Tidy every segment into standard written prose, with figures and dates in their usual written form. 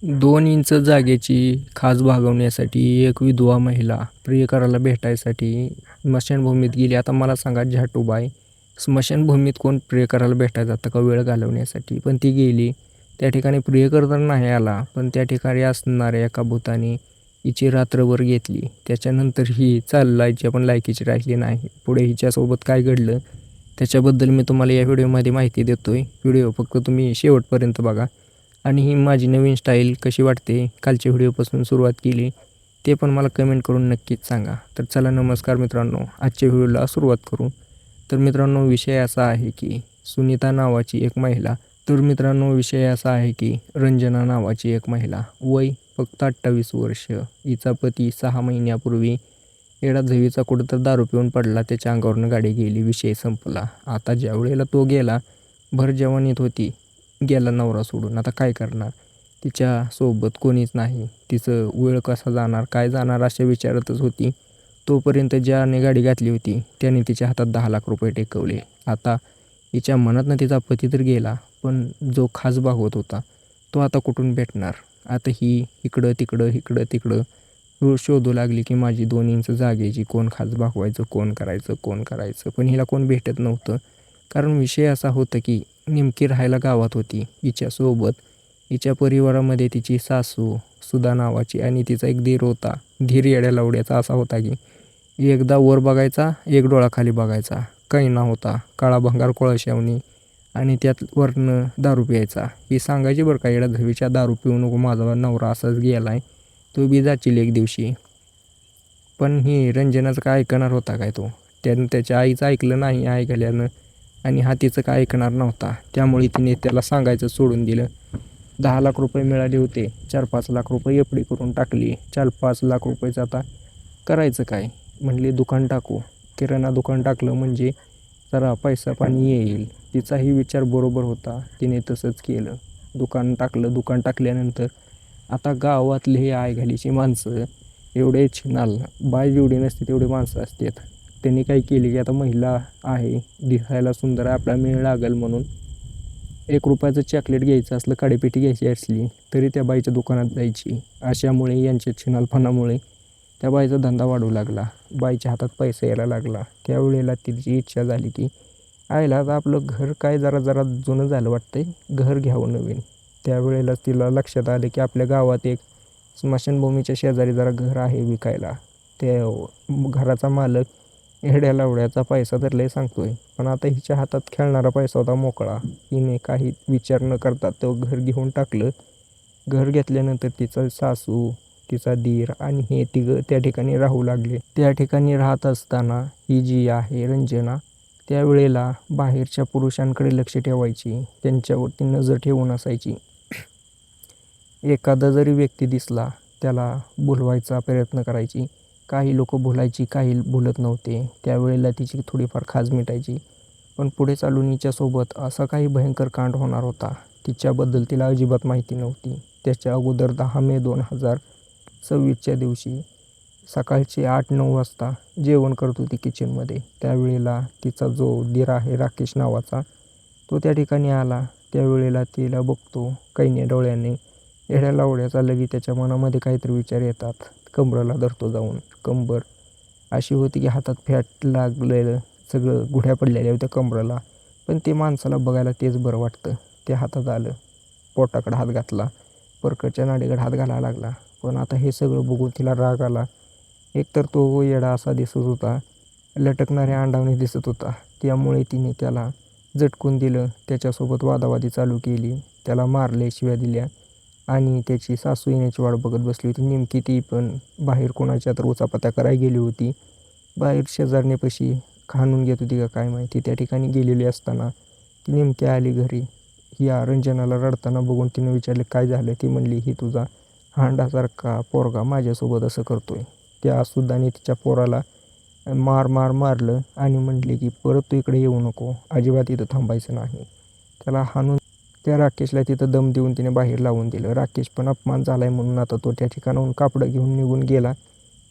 2 inch जागेची खाच भागवण्यासाठी एक विधवा महिला प्रियकराला भेटायसाठी स्मशानभूमीत गेली. आता मला सांगा झाटूबाई, स्मशानभूमीत कोण प्रियकराला भेटायला जातं का वेळ घालवण्यासाठी? पण ती गेली. त्या ठिकाणी प्रियकर तर नाही आला, पण त्या ठिकाणी असणाऱ्या एका भूताने हिची रात्रभर घेतली. त्याच्यानंतर ही चालायची पण लायकीची राहिली नाही. पुढे हिच्यासोबत काय घडलं त्याच्याबद्दल मी तुम्हाला या व्हिडिओमध्ये माहिती देतोय. व्हिडिओ फक्त तुम्ही शेवटपर्यंत बघा. आणि ही माझी नवीन स्टाईल कशी वाटते, कालच्या व्हिडिओपासून सुरुवात केली, ते पण मला कमेंट करून नक्कीच सांगा. तर चला नमस्कार मित्रांनो, आजच्या व्हिडिओला सुरुवात करू. तर मित्रांनो विषय असा आहे की सुनीता नावाची एक महिला विषय असा आहे की रंजना नावाची एक महिला, वय फक्त 28 वर्ष. हिचा पती 6 महिन्यापूर्वी येडाझवीचा कुठं तर दारू पिऊन पडला, त्याच्या अंगावरून गाडी गेली, विषय संपला. आता ज्या वेळेला तो गेला, भर जवानीत होती, गेला नवरा सोडून. आता काय करणार? तिच्यासोबत कोणीच नाही. तिचं वेळ कसा जाणार, काय जाणार अशा विचारातच होती. तोपर्यंत ज्याने गाडी घातली होती त्याने तिच्या हातात 10 लाख रुपये टेकवले. आता हिच्या मनातनं तिचा पती तर गेला, पण जो खास भागवत होता तो आता कुठून भेटणार? आता ही इकडं तिकडं शोधू लागली की माझी 2 इंच जागेची कोण खास भागवायचं, कोण करायचं. पण हिला कोण भेटत नव्हतं. कारण विषय असा होता की नेमकी राहायला गावात होती हिच्यासोबत. हिच्या परिवारामध्ये तिची सासू सुधा नावाची आणि तिचा एक दीर होता. धीर येड्या लावड्याचा असा होता की एकदा वर बघायचा, एक डोळा खाली बघायचा. कैना होता, काळा भंगार कोळशावणी, आणि त्यात वरनं दारू प्यायचा. ही सांगायची बरं का, येड्या दारू पिऊ नको, माझा नवरा असाच गेलाय, तो बी जाशील एक दिवशी. पण ही रंजनाचं काय ऐकणार होता काय तो? त्यानं त्याच्या आईचं ऐकलं नाही ऐकल्यानं, आणि हा तिचं काय ऐकणार नव्हता. त्यामुळे तिने त्याला सांगायचं सोडून दिलं. 10 लाख रुपये मिळाले होते, 4-5 लाख रुपये एफ.डी करून टाकली. 4-5 लाख रुपयेचं आता करायचं काय? म्हणले दुकान टाकू, किराणा दुकान टाकलं म्हणजे जरा पैसा पाणी येईल. तिचाही विचार बरोबर होता, तिने तसंच केलं. दुकान टाकलं. दुकान टाकल्यानंतर आता गावातले हे आयघालीची माणसं एवढे छिनाल, बाय जेवढी नसते तेवढी माणसं असतात. त्यांनी काय केले की आता महिला आहे, दिसायला सुंदर आहे, आपला मेळ लागेल म्हणून 1 रुपयाचं चॉकलेट घ्यायचं असलं, काडीपेटी घ्यायची असली तरी त्या बाईच्या दुकानात जायची. अशामुळे यांच्या छिनालपणामुळे त्या बाईचा धंदा वाढू लागला, बाईच्या हातात पैसा यायला लागला. त्यावेळेला तिची इच्छा झाली की आईला आता आपलं घर काय जरा जरा जुनं झालं वाटतंय, घर घ्यावं नवीन. त्यावेळेला तिला लक्षात आलं की आपल्या गावात एक स्मशानभूमीच्या शेजारी जरा घर आहे विकायला. त्या घराचा मालक येड्या लावड्याचा पैसा तर लय सांगतोय, पण आता हिच्या हातात खेळणारा पैसा होता मोकळा. हिने काही विचार न करता तो घर घेऊन टाकलं. घर घेतल्यानंतर तिचं सासू, तिचा दीर आणि हे तिघं त्या ठिकाणी राहू लागले. त्या ठिकाणी राहत असताना ही जी आहे रंजना, त्यावेळेला बाहेरच्या पुरुषांकडे लक्ष ठेवायची, त्यांच्यावरती नजर ठेवून असायची. एखादा जरी व्यक्ती दिसला त्याला भुलवायचा प्रयत्न करायची. काही लोक भुलायची, काही भुलत नव्हते. त्यावेळेला तिची थोडीफार खाज मिटायची. पण पुढे चालून हिच्यासोबत असा काही भयंकर कांड होणार होता, तिच्याबद्दल तिला अजिबात माहिती नव्हती. त्याच्या अगोदर 10 मे 2026च्या दिवशी सकाळचे 8-9 वाजता जेवण करत होती किचनमध्ये. त्यावेळेला तिचा जो दीर आहे राकेश नावाचा, तो त्या ठिकाणी आला. त्यावेळेला तिला बघतो कैन्या डोळ्याने, येड्या लावड्याचा लगी त्याच्या मनामध्ये काहीतरी विचार येतात. कंबरला धरतो जाऊन. कंबर अशी होती की हातात फॅट लागलेलं, सगळं गुढ्या पडलेल्या होत्या कंबरला. पण ते माणसाला बघायला तेच बरं वाटतं. ते हातात आलं, पोटाकडे हात घातला, परकडच्या नाडीकडे हात घालायला लागला. पण आता हे सगळं बघून तिला राग आला. एकतर तो येडा असा दिसत होता, लटकणाऱ्या अंडावणी दिसत होता. त्यामुळे तिने त्याला झटकून दिलं, त्याच्यासोबत वादावादी चालू केली, त्याला मारले, शिव्या दिल्या. आणि त्याची सासू येण्याची वाट बघत बसली होती. नेमकी ती पण बाहेर कोणाच्या तर उचापत्या करायला गेली होती. बाहेर शेजारणीपाशी खाणून घेत होती का काय माहिती. त्या ठिकाणी गेलेली असताना ती नेमकी आली घरी. या रंजनाला रडताना बघून तिने विचारले काय झालं. ती म्हणली ही तुझा हांडासारखा पोरगा माझ्यासोबत असं करतोय. त्या सुद्धाने तिच्या पोराला मारलं आणि म्हटले की परत तू इकडे येऊ नको, अजिबात इथं थांबायचं नाही. त्याला हाणून त्या राकेशला तिथं दम देऊन तिने बाहेर लावून दिलं. राकेश पण अपमान झालाय म्हणून आता तो त्या ठिकाणाहून कापडं घेऊन निघून गेला.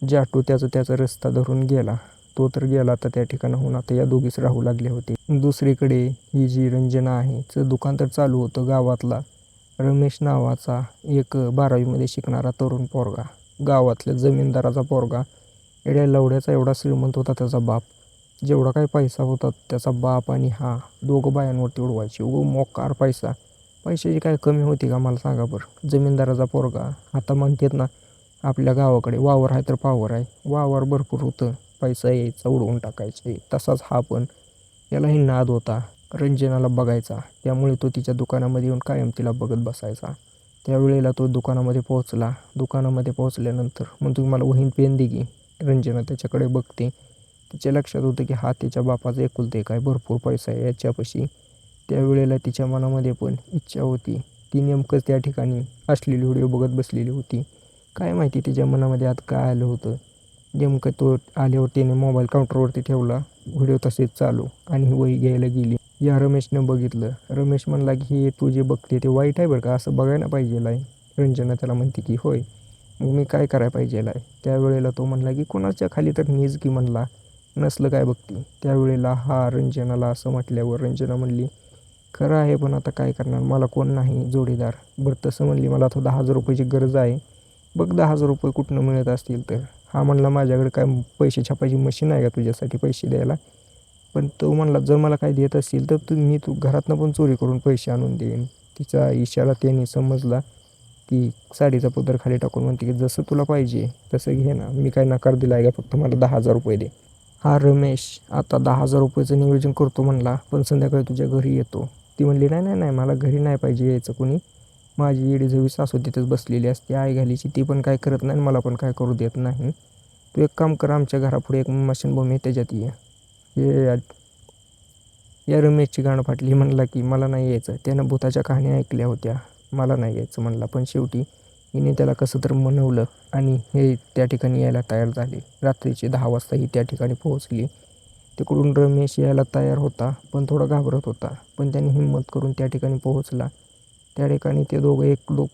जाटू त्याचा रस्ता धरून गेला. तो तर गेला. तर त्या ठिकाणाहून आता या दोघीच राहू लागले होते. दुसरीकडे ही जी रंजना आहे, दुकान तर चालू होतं गावातला. रमेश नावाचा एक 12वीमध्ये शिकणारा तरुण पोरगा, गावातल्या जमीनदाराचा पोरगा, एवढ्या लवड्याचा एवढा श्रीमंत होता त्याचा बाप. जेवढा काही पैसा होता त्याचा बाप आणि हा दोघं बायांवरती उडवायचे. मोकार पैसा. पैशाची काय कमी होती का मला सांगा बरं. जमीनदाराचा पोरगा. आता म्हणतात ना आपल्या गावाकडे वावर आहे तर पावर आहे. वावर भरपूर होतं, पैसा यायचा उडवून टाकायचे. तसाच हा पण. यालाही नाद होता, रंजनाला बघायचा. त्यामुळे तो तिच्या दुकानामध्ये येऊन कायम तिला बघत बसायचा. त्यावेळेला तो दुकानामध्ये पोहोचला. दुकानामध्ये पोहोचल्यानंतर मग तुम्ही मला वहीन पेन दे की. रंजना त्याच्याकडे बघते. तिच्या लक्षात होतं की हा तिच्या बापाचा एकुलते काय भरपूर पैसा आहे याच्यापाशी. त्यावेळेला तिच्या मनामध्ये पण इच्छा होती. ती नेमकंच त्या ठिकाणी असलेली व्हिडिओ बघत बसलेली होती. काय माहिती तिच्या मनामध्ये आता काय आलं होतं. नेमकं तो आल्यावर तिने मोबाईल काउंटरवरती ठेवला. व्हिडिओ तसेच चालू आणि वही घ्यायला गेली. या रमेशनं बघितलं. रमेश म्हणला की हे तू जे बघते ते वाईट आहे बरं का, असं बघायला पाहिजेल आहे. रंजना त्याला म्हणते की होय, मग मी काय करायला पाहिजेल आहे. त्यावेळेला तो म्हणला की कोणाच्या खाली तर नीज की म्हणला, नसलं काय बघते. त्यावेळेला हा रंजनाला असं म्हटल्यावर रंजना म्हणली खरं आहे पण आता काय करणार, मला कोण नाही जोडीदार. बरं तसं म्हणली मला आता 10,000 रुपयाची गरज आहे, बघ 10,000 रुपये कुठनं मिळत असतील तर. हा म्हणला माझ्याकडे काय पैसे छापायची मशीन आहे का तुझ्यासाठी पैसे द्यायला. पण तो म्हणला जर मला काय देत असतील तर तू घरातनं पण चोरी करून पैसे आणून देईन. तिचा इशारा त्याने समजला. ती साडीचा पदर खाली टाकून म्हणते की जसं तुला पाहिजे तसं घे ना, मी काय नकार दिला आहे का, फक्त मला 10,000 रुपये दे. हा रमेश आता 10,000 रुपयाचं नियोजन करतो म्हणला, पण संध्याकाळी तुझ्या घरी येतो. ती म्हणली नाही नाही नाही, मला घरी नाही पाहिजे यायचं कोणी. माझी येडी जवी सासू तिथेच बसलेली असते आई घालीची, ती पण काय करत नाही मला पण काय करू देत नाही. तू एक काम कर, आमच्या घरापुढे एक स्मशानभूमी आहे त्याच्यात ये. हे या रमेशची गाणं फाटली. म्हणला की मला नाही यायचं. त्यानं भूताच्या कहाण्या ऐकल्या होत्या, मला नाही यायचं म्हणला. पण शेवटी हिने त्याला कसं तर मनवलं आणि हे त्या ठिकाणी यायला तयार झाले. रात्रीचे 10 वाजता ही त्या ठिकाणी पोहोचली. तिकडून रमेश यायला तयार होता, पण थोडा घाबरत होता. पण त्याने हिंमत करून त्या ठिकाणी पोहोचला. त्या ठिकाणी ते दोघं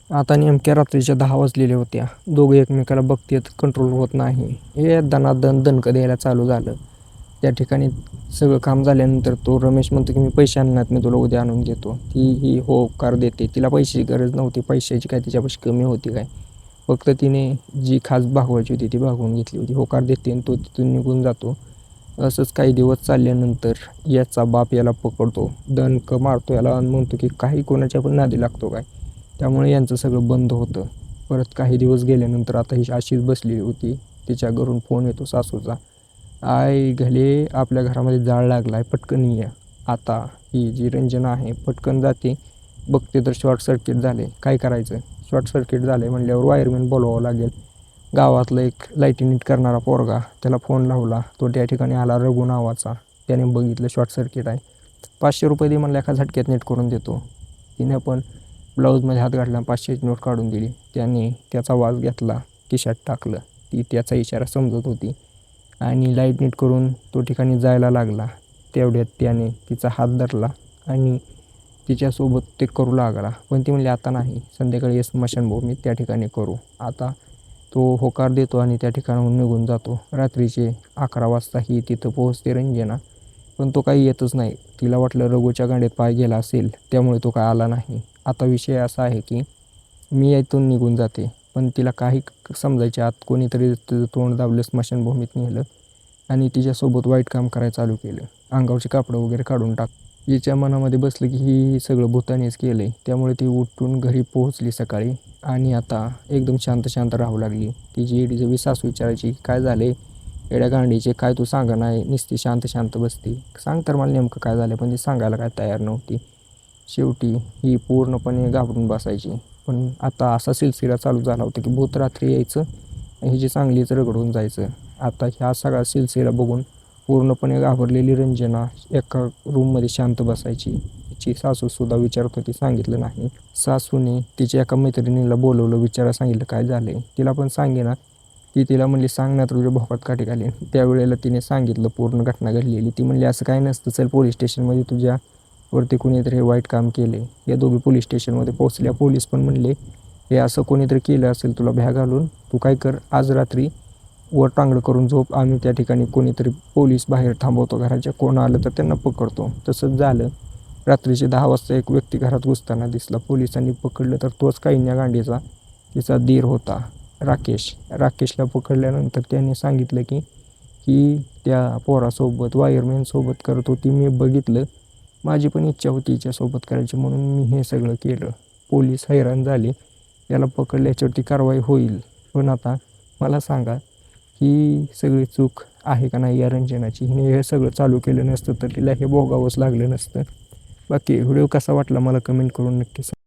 आता नेमक्या रात्रीच्या 10 वाजलेल्या होत्या. दोघं एकमेकाला बघतेत, कंट्रोल होत नाही. हे दणादण दणकं द्यायला चालू झालं. त्या ठिकाणी सगळं काम झाल्यानंतर तो रमेश म्हणतो की मी पैसे आणणार, मी तुला उद्या आणून देतो. ती ही होकार देते. तिला पैशाची गरज नव्हती, पैशाची काय तिच्यापाशी कमी होती काय. फक्त तिने जी खास भागवायची होती ती भागवून घेतली होती. होकार देते आणि तो तिथून निघून जातो. असंच काही दिवस चालल्यानंतर याचा बाप याला पकडतो, दणकं मारतो याला आणि म्हणतो की काही कोणाच्या पण नादी लागतो काय. त्यामुळे यांचं सगळं बंद होतं. परत काही दिवस गेल्यानंतर आता ही अशीच बसलेली होती. तिच्या घरून फोन येतो सासूचा, आई घाले आपल्या घरामध्ये जाळ लागला आहे, पटकन ये. आता ही जी रंजना आहे पटकन जाते, बघते तर शॉर्ट सर्किट झाले. काय करायचं, शॉर्ट सर्किट झालं आहे म्हणल्यावर वायरमॅन बोलवावं लागेल. गावातलं एक लाईटी नीट करणारा पोरगा, त्याला फोन लावला. तो त्या ठिकाणी आला, रघु नावाचा. त्याने बघितलं शॉर्ट सर्किट आहे. 500 रुपये दे म्हणलं, एका झटक्यात नीट करून देतो. तिने पण ब्लाऊजमध्ये हात घातला, 500ची नोट काढून दिली. त्याने त्याचा वास घेतला, खिशात टाकलं. ती त्याचा इशारा समजत होती आणि लाईट नीट करून तो ठिकाणी जायला लागला. तेवढ्यात त्याने तिचा हात धरला आणि तिच्यासोबत ते करू लागला. पण ती म्हणली आता नाही, संध्याकाळी स्मशानभूमीत त्या ठिकाणी करू. आता तो होकार देतो आणि त्या ठिकाणाहून निघून जातो. रात्रीचे 11 वाजता ही तिथं पोहोचते रंजना, पण तो काही येतच नाही. तिला वाटलं रघुच्या गाडीत पाय गेला असेल, त्यामुळे तो काय आला नाही. आता विषय असा आहे की मी इथून निघून जाते, पण तिला काही समजायच्या आत कोणीतरी तिचं तोंड दाबलं, स्मशानभूमीत नेलं आणि तिच्यासोबत वाईट काम करायला चालू केलं. अंगावरची कापडं वगैरे काढून टाक. हिच्या मनामध्ये बसलं की ही सगळं भूतानेच केलं आहे. त्यामुळे ती उठून घरी पोहोचली सकाळी आणि आता एकदम शांत शांत राहू लागली. तिची येडीजवी सासू विचारायची काय झाले येड्या गांडीचे, काय तू सांगा नाही, नुसती शांत शांत बसती, सांग तर मला नेमकं काय झालं. पण ती सांगायला काय तयार नव्हती. शेवटी ही पूर्णपणे घाबरून बसायची. पण आता असा सिलसिला चालू झाला होता की भूत रात्री यायचं, हिची चांगलीच रगडून जायचं. आता ह्या सगळा सिलसिला बघून पूर्णपणे घाबरलेली रंजना एका रूममध्ये शांत बसायची. तिची सासूसुद्धा विचारत होती, सांगितलं नाही. सासूने तिच्या एका मैत्रिणीला बोलवलं, विचारा सांगितलं काय झालं. तिला पण सांगेना. ती तिला म्हणली सांग ना, तुझ्या भोकात काठी घालीन. त्यावेळेला तिने सांगितलं पूर्ण घटना घडलेली. ती म्हणली असं काय नसतं, चल पोलीस स्टेशनमध्ये, तुझ्यावरती कोणीतरी हे वाईट काम केले. या दोघी पोलीस स्टेशनमध्ये पोहोचल्या. पोलीस पण म्हणले हे असं कोणीतरी केलं असेल तुला भ्या घालून, तू काय कर आज रात्री वर टांगडं करून झोप, आम्ही त्या ठिकाणी कोणीतरी पोलीस बाहेर थांबवतो घराच्या, कोण आलं तर त्यांना पकडतो. तसंच झालं. रात्रीचे 10 वाजता एक व्यक्ती घरात घुसताना दिसला. पोलिसांनी पकडलं तर तोच कैन्या गांडीचा तिचा दीर होता राकेश. राकेशला पकडल्यानंतर त्यांनी सांगितलं की ही त्या पोरासोबत वायरमॅनसोबत करत होती. मी बघितलं, माझी पण इच्छा होती हिच्यासोबत करायची म्हणून मी हे सगळं केलं. पोलीस हैराण झाले. याला पकडल्याच्यावरती कारवाई होईल. पण आता मला सांगा, ही सगळी चूक आहे का नाही या रंजनाची? हिने हे सगळं चालू केलं नसतं तर तिला हे भोगावंच लागलं नसतं. बाकी व्हिडिओ कसा वाटला मला कमेंट करून नक्की सांगा.